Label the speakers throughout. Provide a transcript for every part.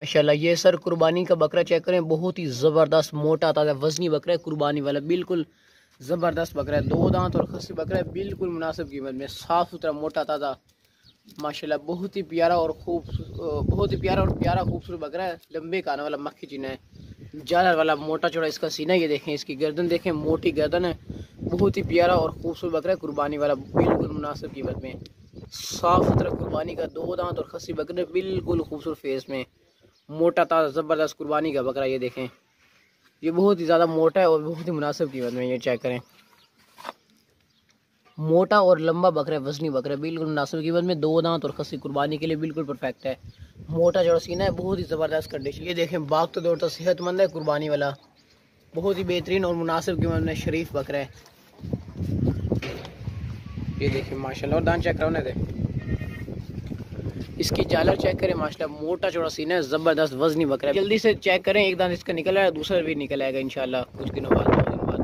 Speaker 1: माशाल्लाह ये सर कुर्बानी का बकरा चेक करें, बहुत ही ज़बरदस्त मोटा ताज़ा वजनी बकरा है, कुर्बानी वाला बिल्कुल ज़बरदस्त बकरा है। 2 दांत और खस्सी बकरा है, बिल्कुल मुनासिब कीमत में, साफ़ सुथरा मोटा ताज़ा माशाल्लाह बहुत ही प्यारा और प्यारा खूबसूरत बकरा है। लंबे कान वाला मक्खी चीना है, जालर वाला मोटा चौड़ा इसका सीना। ये देखें, इसकी गर्दन देखें, मोटी गर्दन है। बहुत ही प्यारा और खूबसूरत बकरा है, कुर्बानी वाला बिल्कुल मुनासिब कीमत में, साफ़ सुथरा कुर्बानी का 2 दांत और खस्सी बकरे बिल्कुल खूबसूरत फेस में, मोटा ताज़ा ज़बरदस्त कुर्बानी का बकरा। ये देखें, ये बहुत ही ज़्यादा मोटा है और बहुत ही मुनासिब कीमत में। ये चेक करें, मोटा और लंबा बकरा है, वजनी बकरा है, बिल्कुल मुनासिब कीमत में। 2 दांत और खस्सी कुर्बानी के लिए बिल्कुल परफेक्ट है। मोटा चौड़ा सीना है, बहुत ही ज़बरदस्त कंडीशन। ये देखें, भागता दौड़ता सेहतमंद है, कुर्बानी वाला बहुत ही बेहतरीन और मुनासिब कीमत में शरीफ बकरा है। ये देखिए माशाल्लाह, और दान चेक कराने दे, इसकी जालर चेक करें माशाल्लाह, मोटा चौड़ा सीना है, ज़बरदस्त वजनी बकरा है। जल्दी से चेक करें, एक दान इसका निकल आया, दूसरा भी निकल आएगा इंशाल्लाह कुछ दिनों बाद, 2 दिन बाद।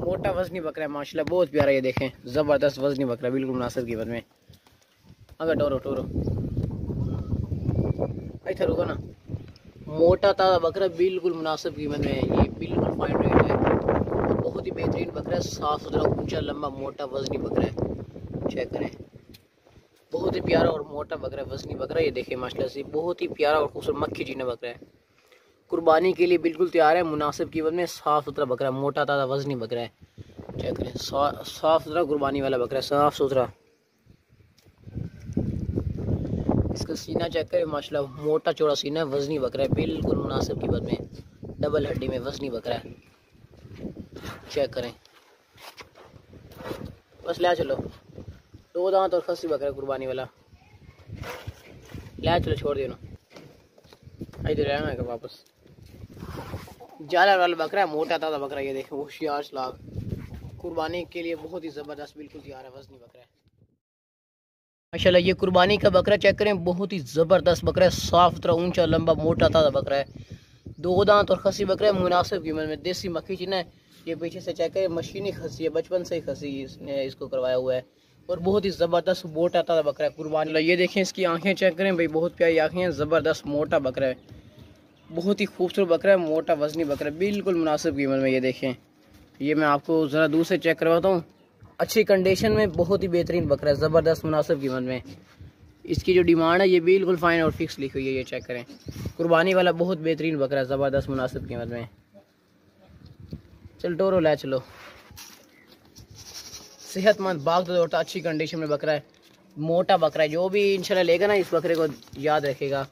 Speaker 1: मोटा वजनी बकरा है माशाल्लाह, बहुत प्यारा। ये देखें, ज़बरदस्त वजनी बकरा, बिल्कुल मुनासिब कीमत में। अगर टोरो अच्छा रुको ना, मोटा ताज़ा बकरा बिल्कुल मुनासिब कीमत में है। ये बिल्कुल फाइन रेट है, बहुत ही बेहतरीन बकरा है, साफ़ सुथरा ऊंचा लंबा मोटा वजनी बकरा है। चेक करें, बहुत ही प्यारा और मोटा बकरा है, वजनी बकरा। ये देखें माशाल्लाह से बहुत ही प्यारा और खूबसूरत मक्खी चीना बकरा है, कुर्बानी के लिए बिल्कुल तैयार है, मुनासिब कीमत में, साफ़ सुथरा बकरा, मोटा ताज़ा वजनी बकरा है। चेक करें, साफ़ सुथरा कुर्बानी वाला बकरा है, साफ़ सुथरा। इसका सीना चेक करें माशाल्लाह, मोटा चौड़ा सीना है, वजनी बकरा है, बिल्कुल मुनासिब कीमत में, डबल हड्डी में वजनी बकरा है। चेक करें, बस ले चलो, 2 दांत और खस्सी बकरा कुर्बानी वाला, ले चलो, छोड़ दियो ना, इधर आएगा वापस। जालर वाला बकरा है, मोटा ताज़ा बकरा। ये देखो, होशियार सलाख, कुर्बानी के लिए बहुत ही ज़बरदस्त बिल्कुल तैयार है, वजनी बकरा है माशाल्लाह। ये कुर्बानी का बकरा चेक करें, बहुत ही ज़बरदस्त बकरा है, साफ़ सुथरा ऊंचा लंबा मोटा ताज़ा बकरा है। 2 दांत और खस्सी बकरा है, मुनासिब कीमत में, देसी मक्खी चीना है। ये पीछे से चेक करें, मशीनी खस्सी है, बचपन से ही खस्सी इसने इसको करवाया हुआ है, और बहुत ही ज़बरदस्त मोटा ताज़ा बकरा है, कुर्बानी। ये देखें, इसकी आंखें चेक करें भाई, बहुत प्यारी आंखें हैं, ज़बरदस्त मोटा बकरा है, बहुत ही खूबसूरत बकरा है, मोटा वजनी बकरा है, बिल्कुल मुनासिब कीमत में। ये देखें, ये मैं आपको ज़रा दूर से चेक करवाता हूँ, अच्छी कंडीशन में, बहुत ही बेहतरीन बकरा है, ज़बरदस्त मुनासिब कीमत में। इसकी जो डिमांड है ये बिल्कुल फाइन और फिक्स लिखी हुई है। ये चेक करें, कुर्बानी वाला बहुत बेहतरीन बकरा है, ज़बरदस्त मुनासिब कीमत में। चल टोरो ले चलो, सेहतमंद भागता दौड़ता अच्छी कंडीशन में बकरा है, मोटा बकरा है। जो भी इंशाल्लाह लेगा ना इस बकरे को याद रखेगा,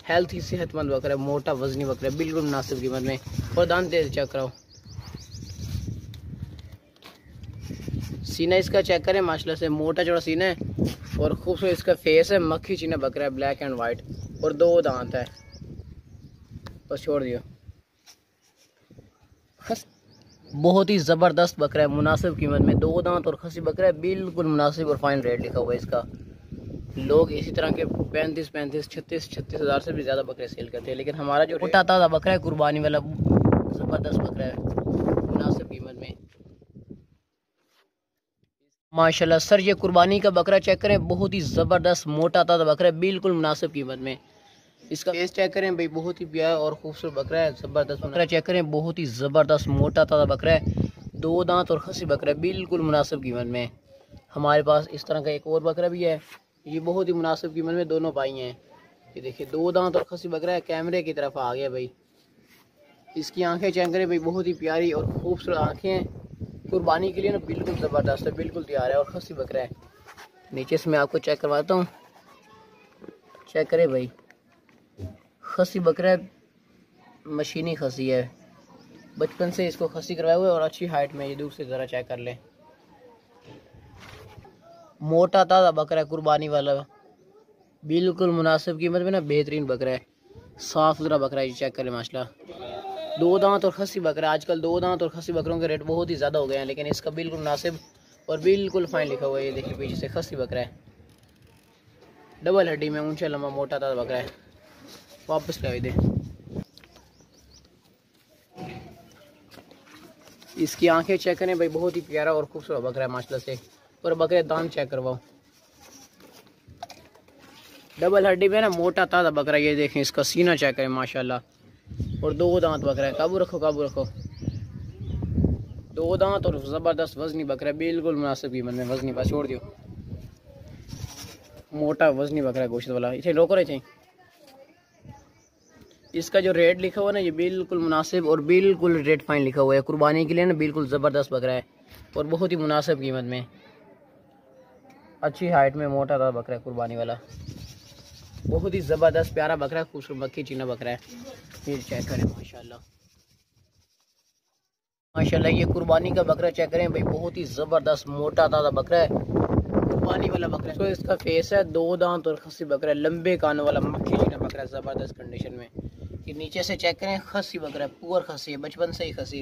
Speaker 1: हेल्थी सेहतमंद बकरा है, मोटा वजनी बकरा है, बिल्कुल मुनासिब कीमत में। और दांत दे चेक कराओ, सीना इसका चेक करें माशाल्लाह से, मोटा चौड़ा सीना है और खूबसूरत इसका फेस है, मक्खी चीना बकरा है, ब्लैक एंड वाइट, और 2 दांत है। बस छोड़ दियो, बहुत ही ज़बरदस्त बकरा है, मुनासिब कीमत में, 2 दांत और खस्सी बकरा है, बिल्कुल मुनासिब और फाइन रेट लिखा हुआ है इसका। लोग इसी तरह के 35 36 हज़ार से भी ज़्यादा बकरे सेल करते हैं, लेकिन हमारा जो मोटा ताज़ा बकरा है, कुर्बानी वाला ज़बरदस्त बकरा है, मुनासिब कीमत में माशाल्लाह। सर ये कुर्बानी का बकरा चेक करें, बहुत ही ज़बरदस्त मोटा ताज़ा बकरा है, बिल्कुल मुनासिब कीमत में। इसका फेस चेक करें भाई, बहुत ही प्यारा और खूबसूरत बकरा है, ज़बरदस्त बकरा चेक करें, बहुत ही ज़बरदस्त मोटा ताज़ा बकरा है, 2 दांत और खस्सी बकरा है, बिल्कुल मुनासिब कीमत में। हमारे पास इस तरह का एक और बकरा भी है, ये बहुत ही मुनासिब कीमत में, दोनों भाई हैं। ये देखिए, 2 दांत और खस्सी बकरा है, कैमरे की तरफ आ गया भाई। इसकी आंखें चेक करें भाई, बहुत ही प्यारी और खूबसूरत आंखें हैं, कुर्बानी के लिए ना बिल्कुल ज़बरदस्त है, बिल्कुल तैयार है, और खस्सी बकरा है। नीचे से मैं आपको चेक करवाता हूँ, चेक करें भाई, खस्सी बकरा है, मशीनी खस्सी है, बचपन से इसको खस्सी करवाया हुआ है और अच्छी हाइट में। ये दूर से ज़रा चेक कर लें, मोटा ताज़ा बकरा है, कुर्बानी वाला, बिल्कुल मुनासिब कीमत में ना, बेहतरीन बकरा है, साफ़ सुथरा बकरा है। ये चेक करें माशाल्लाह, 2 दांत और खस्सी बकरा। आजकल 2 दांत और खस्सी बकरों के रेट बहुत ही ज़्यादा हो गए हैं, लेकिन इसका बिल्कुल मुनासिब और बिल्कुल फाइन लिखा हुआ है। ये देखिए, पीछे से खस्सी बकरा है, डबल हड्डी में, ऊंचा लंबा मोटा ताज़ा बकरा है। वापस ले दे, इसकी आंखें चेक करें भाई, बहुत ही प्यारा और खूबसूरत बकरा है माशाल्लाह से। और बकरे दांत चेक करवाओ, डबल हड्डी में ना मोटा ताज़ा बकरा। ये देखें इसका सीना चेक करें माशाल्लाह, और 2 दांत बकरा है। काबू रखो काबू रखो, 2 दांत और ज़बरदस्त वजनी बकरा है, बिल्कुल मुनासिब कीमत में। वजनी बस छोड़ दियो, मोटा वजनी बकरा है गोश्त वाला। इसे रोको रहे। इसका जो रेट लिखा हुआ है ना, ये बिल्कुल मुनासिब और बिल्कुल रेट फाइन लिखा हुआ है। कुर्बानी के लिए ना बिल्कुल ज़बरदस्त बकरा है और बहुत ही मुनासिब कीमत में, अच्छी हाइट में मोटा ताज़ा बकरा है कुर्बानी वाला। बहुत ही ज़बरदस्त प्यारा बकरा है, खूबसूरत मक्खी चीना बकरा है। ये चेक करें माशाल्लाह माशाल्लाह। ये कुर्बानी का बकरा चेक करें भाई, बहुत ही ज़बरदस्त मोटा ताज़ा बकरा है, कुर्बानी वाला बकरा है। तो इसका फेस है, 2 दांत और खस्सी बकरा है, लंबे कानों वाला मक्खी चीना बकरा है, ज़बरदस्त कंडीशन में। ये नीचे से चेक करें, खस्सी बकरा है, पुअर खस्सी है, बचपन से ही खस्सी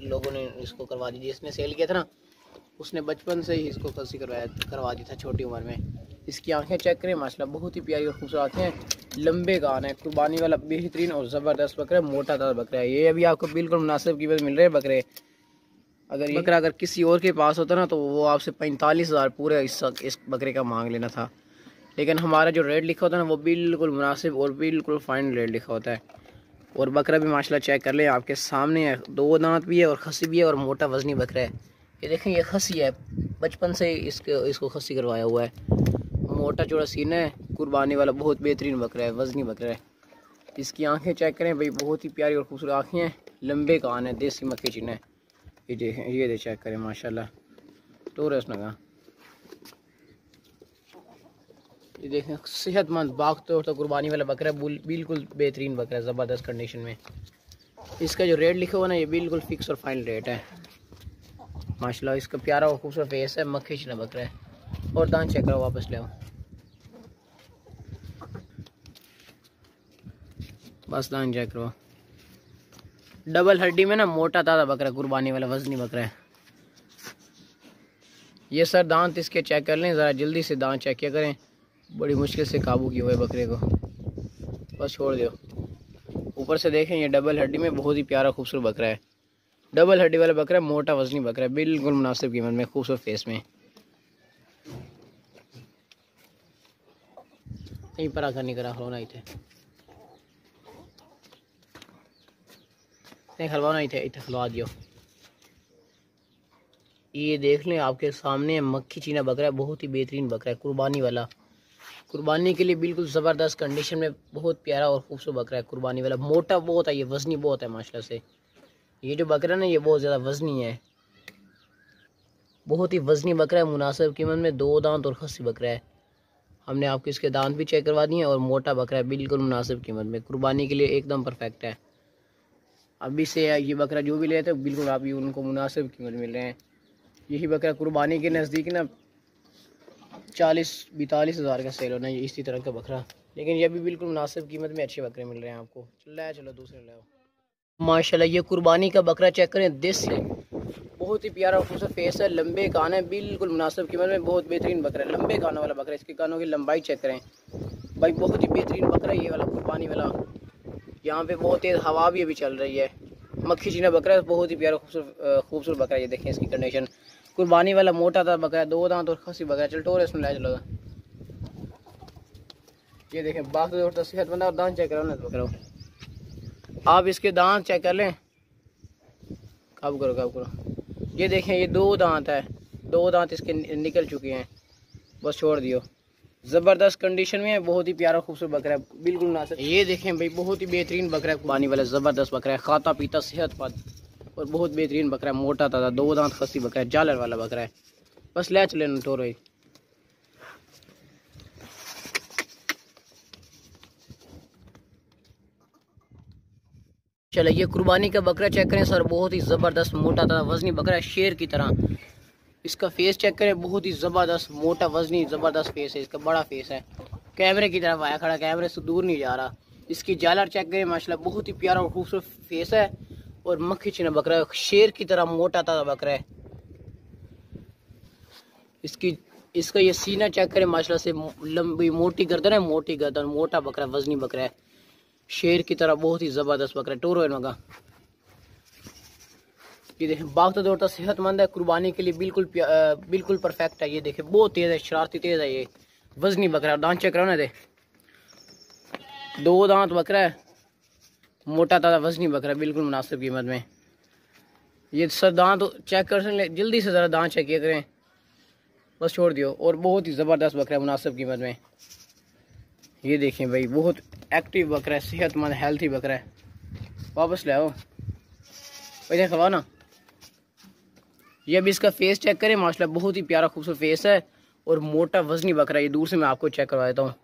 Speaker 1: लोगों ने इसको करवा दी। जिसने सेल किया था ना, उसने बचपन से ही इसको खस्सी करवा दी था छोटी उम्र में। इसकी आंखें चेक करें माशाल्लाह, बहुत ही प्यारी और खूबसूरत आंखें हैं, लंबे कान है, कुर्बानी वाला बेहतरीन और ज़बरदस्त बकरा है, मोटा ताज़ा बकरा है। ये अभी आपको बिल्कुल मुनासिब कीमत मिल रहे हैं बकरे। अगर ये बकरा अगर किसी और के पास होता ना, तो वो आपसे 45,000 पूरे इस बकरे का मांग लेना था। लेकिन हमारा जो रेट लिखा होता है ना, वो बिल्कुल मुनासिब और बिल्कुल फाइन रेट लिखा होता है। और बकरा भी माशाल्लाह चेक कर लें, आपके सामने है, 2 दांत भी है और खस्सी भी है और मोटा वजनी बकरा है। ये देखें, ये खस्सी है, बचपन से इसको खस्सी करवाया हुआ है, मोटा चौड़ा सीना है, कुर्बानी वाला बहुत बेहतरीन बकरा है, वजनी बकरा है। इसकी आंखें चेक करें भाई, बहुत ही प्यारी और खूबसूरत आँखें हैं, लंबे कान है, देसी मक्खी चीना है। ये देखें, ये चेक करें माशाल्लाह, टोरस नगा। ये देखें, सेहतमंद बागतौर तो कुर्बानी वाला बकरा है, बिल्कुल बेहतरीन बकरा है, ज़बरदस्त कंडीशन में। इसका जो रेट लिखा हुआ ना, ये बिल्कुल फिक्स और फाइनल रेट है माशाल्लाह। इसका प्यारा और खूबसूरत फेस है, मक्खी चीना बकरा है। और दांत चेक करो, वापस ले आओ, बस दांत चेक करो। डबल हड्डी में ना मोटा ताज़ा बकरा, कुर्बानी वाला वजनी बकरा है। ये सर दांत इसके चेक कर लें ज़रा, जल्दी से दांत चेक किया करें, बड़ी मुश्किल से काबू किया हुआ है बकरे को, बस छोड़ दो। ऊपर से देखें, ये डबल हड्डी में बहुत ही प्यारा खूबसूरत बकरा है, डबल हड्डी वाला बकरा है, मोटा वजनी बकरा है, बिल्कुल मुनासिब कीमत में, खूबसूरत फेस में। कहीं पर आकर नहीं करा हलवाना ही थे, हलवाना ही थे, इतने हलवा दियो। ये देख लें, आपके सामने मक्खी चीना बकरा है, बहुत ही बेहतरीन बकरा है, कुर्बानी वाला, कुर्बानी के लिए बिल्कुल ज़बरदस्त कंडीशन में, बहुत प्यारा और खूबसूरत बकरा है, कुर्बानी वाला। मोटा बहुत है, ये वजनी बहुत है माशाल्लाह से। ये जो बकरा ना, ये बहुत ज़्यादा वजनी है, बहुत ही वजनी बकरा है, मुनासिब कीमत में, 2 दांत और खस्सी बकरा है। हमने आपको इसके दांत भी चेक करवा दिए और मोटा बकरा है, बिल्कुल मुनासिब कीमत में, कुर्बानी के लिए एकदम परफेक्ट है। अभी से ये बकरा जो भी लेते हैं, बिल्कुल आप ये उनको मुनासिब कीमत मिल रहे हैं। यही बकरा कुर्बानी के नज़दीक ना 40-42 हज़ार का सेल होना है, इसी तरह का बकरा। लेकिन ये भी बिल्कुल मुनासिब कीमत में अच्छे बकरे मिल रहे हैं आपको। चलो दूसरे ले आओ। माशाल्लाह, ये कुर्बानी का बकरा चेक करें, देसी, बहुत ही प्यारा और खूबसूरत फेस है, लंबे कान है, बिल्कुल मुनासिब कीमत में, बहुत बेहतरीन बकरा है, लंबे कानों वाला बकरा है। इसके कानों की लंबाई चेक करें भाई, बहुत ही बेहतरीन बकरा है ये वाला कुर्बानी वाला। यहाँ पे बहुत तेज़ हवा भी अभी चल रही है, मक्खी चीना बकरा है, बहुत ही प्यारा खूबसूरत बकरा है। ये देखें इसकी कंडीशन, कुर्बानी वाला मोटा था बकरा, 2 दांत और खस्सी बकरा। चल टोर इसमें ले चलो। ये देखें, बाकी और सेहतमंद, और दांत चेक करो ना बकरा, आप इसके दांत चेक कर लें, काबू करो। ये देखें, ये 2 दांत है, 2 दांत इसके निकल चुके हैं, बस छोड़ दियो। ज़बरदस्त कंडीशन में है, बहुत ही प्यारा खूबसूरत बकरा है, बिल्कुल मुनासिब। ये देखें भाई, बहुत ही बेहतरीन बकरा है, कुर्बानी वाला ज़बरदस्त बकरा है, खाता पीता सेहतमंद और बहुत बेहतरीन बकरा है, मोटा ताज़ा, 2 दांत खस्सी बकरा है, जालर वाला बकरा है। बस ले चले टोरो ही। चलो, ये कुर्बानी का बकरा चेक करें सर, बहुत ही ज़बरदस्त मोटा ताज़ा वजनी बकरा है, शेर की तरह। इसका फेस चेक करें, बहुत ही ज़बरदस्त मोटा वजनी ज़बरदस्त फेस है इसका, बड़ा फेस है, कैमरे की तरफ आया खड़ा, कैमरे से दूर नहीं जा रहा। इसकी जालर चेक करें माशाल्लाह, बहुत ही प्यारा और खूबसूरत फेस है और मक्खी चीना बकरा है, शेर की तरह मोटा ताज़ा बकरा है। इसका ये सीना चेक करें माशाल्लाह से, लंबी मोटी गर्दन है, मोटी गर्दन, मोटा बकरा, वजनी बकरा है, शेर की तरह, बहुत ही ज़बरदस्त बकरा है। टोरो मगा, ये देखें, बागता दौड़ता सेहतमंद है, कुर्बानी के लिए बिल्कुल परफेक्ट है। ये देखें, बहुत तेज़ है, शरारती तेज़ है, ये वजनी बकरा। दांत चेक करो ना दे, 2 दांत बकरा है, मोटा ताज़ा वजनी बकरा, बिल्कुल मुनासिब कीमत में। ये सर दांत चेक कर सकते, जल्दी से ज़रा दांत चेक किया करें, बस छोड़ दियो। और बहुत ही ज़बरदस्त बकरा है मुनासिब कीमत में। ये देखें भाई, बहुत एक्टिव बकरा है, सेहतमंद हेल्थी बकरा है। वापस ले आओ भाई, खवा ना। ये अभी इसका फेस चेक करें, माशाल्लाह बहुत ही प्यारा खूबसूरत फेस है और मोटा वजनी बकरा है। ये दूर से मैं आपको चेक करवा देता हूँ।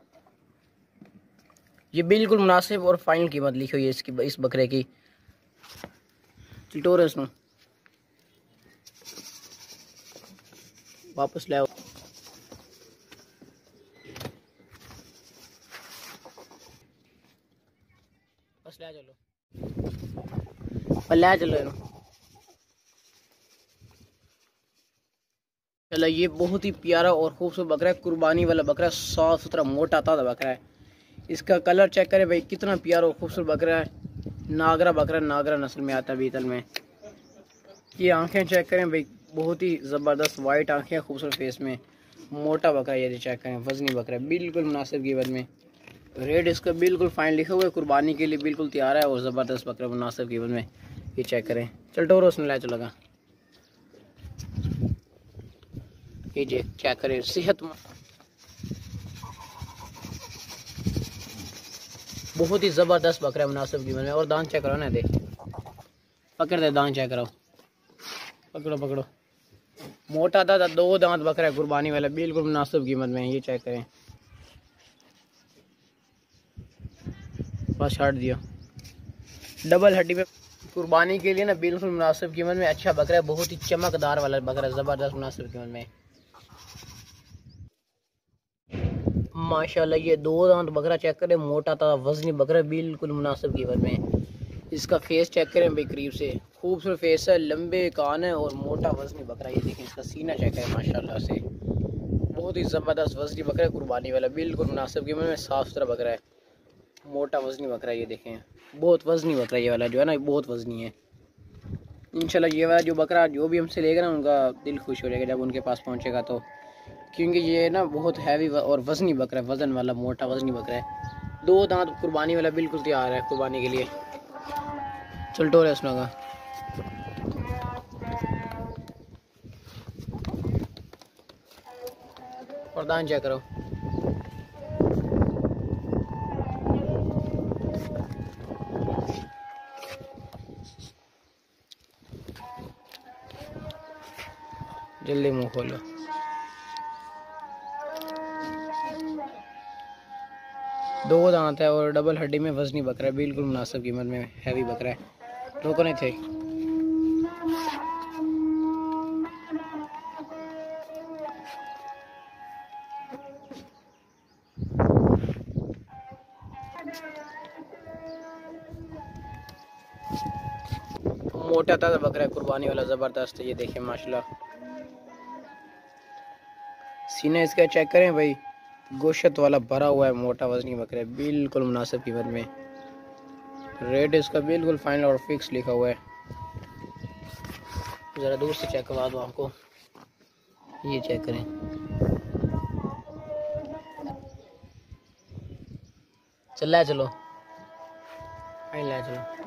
Speaker 1: ये बिल्कुल मुनासिब और फाइनल कीमत लिखी हुई है इसकी, इस बकरे की। चिटोर इसमें वापस ले आओ। बस ले चलो, ले चलो इन्हों। चलो, ये बहुत ही प्यारा और खूबसूरत बकरा है, कुर्बानी वाला बकरा, साफ सुथरा मोटा ताज़ा बकरा है। इसका कलर चेक करें भाई, कितना प्यारा और खूबसूरत बकरा है। नागरा बकरा, नागरा नस्ल में आता है बीतल में। ये आंखें चेक करें भाई, बहुत ही ज़बरदस्त वाइट आंखें, खूबसूरत फेस में, मोटा बकरा। ये चेक करें, वजनी बकरा है, बिल्कुल मुनासिब कीमत में। रेट इसका बिल्कुल फाइन लिखा हुआ है, कुर्बानी के लिए बिल्कुल तैयार है और ज़बरदस्त बकरा मुनासिब कीमत में। ये चेक करें। चल टोरो उसने ले चलेगा। ये चेक करें, सेहत बहुत ही ज़बरदस्त बकरा है मुनासिब कीमत में। और दांत चेक करो ना, दे पकड़ दे, दांत चेक करो, पकड़ो पकड़ो। मोटा दादा 2 दांत बकरा है, कुर्बानी वाला, बिल्कुल मुनासिब कीमत में। ये चेक करें, बस हट दिया। डबल हड्डी पे कुर्बानी के लिए ना, बिल्कुल मुनासिब कीमत में। अच्छा बकरा है, बहुत ही चमकदार वाला बकरा, ज़बरदस्त मुनासिब कीमत में। माशाल्लाह, ये 2 दांत बकरा चेक करें, मोटा ताज़ा वजनी बकरा, बिल्कुल मुनासिब कीमत में। इसका फेस चेक करें भाई करीब से, खूबसूरत फेस है, लंबे कान है और मोटा वजनी बकरा। ये देखें, इसका सीना चेक करें, माशाल्लाह से बहुत ही ज़बरदस्त वजनी बकरा है, कुर्बानी वाला, बिल्कुल मुनासिब कीमत में। साफ़ सुथरा बकरा है, मोटा वजनी बकरा। ये देखें, बहुत वजनी बकरा ये वाला जो है ना, बहुत वजनी है। इंशाल्लाह ये वाला जो बकरा जो भी हमसे लेगा ना, उनका दिल खुश हो जाएगा जब उनके पास पहुँचेगा तो, क्योंकि ये ना बहुत हैवी और वजनी बकरा है, वजन वाला मोटा वजनी बकरा है। 2 दांत, कुर्बानी वाला, बिल्कुल तैयार है कुर्बानी के लिए। चल टोर है उसने का। और दांत चेक करो, जल्दी मुंह खोलो। दो दांत है और डबल हड्डी में वजनी बकरा है, बिल्कुल मुनासिब कीमत में, हैवी बकरा है। रोको नहीं थे। मोटा ताज़ा बकरा है, कुर्बानी वाला, ज़बरदस्त है। ये देखिए माशाल्लाह, सीना इसका चेक करें भाई, गोश्त वाला भरा हुआ है, मोटा वजनी बकरा है, बिल्कुल मुनासिब कीमत में। रेट इसका बिल्कुल फाइनल और फिक्स लिखा हुआ है। ज़रा दूर से चेक करवा दो आपको, ये चेक करें। चल चलो, चलो।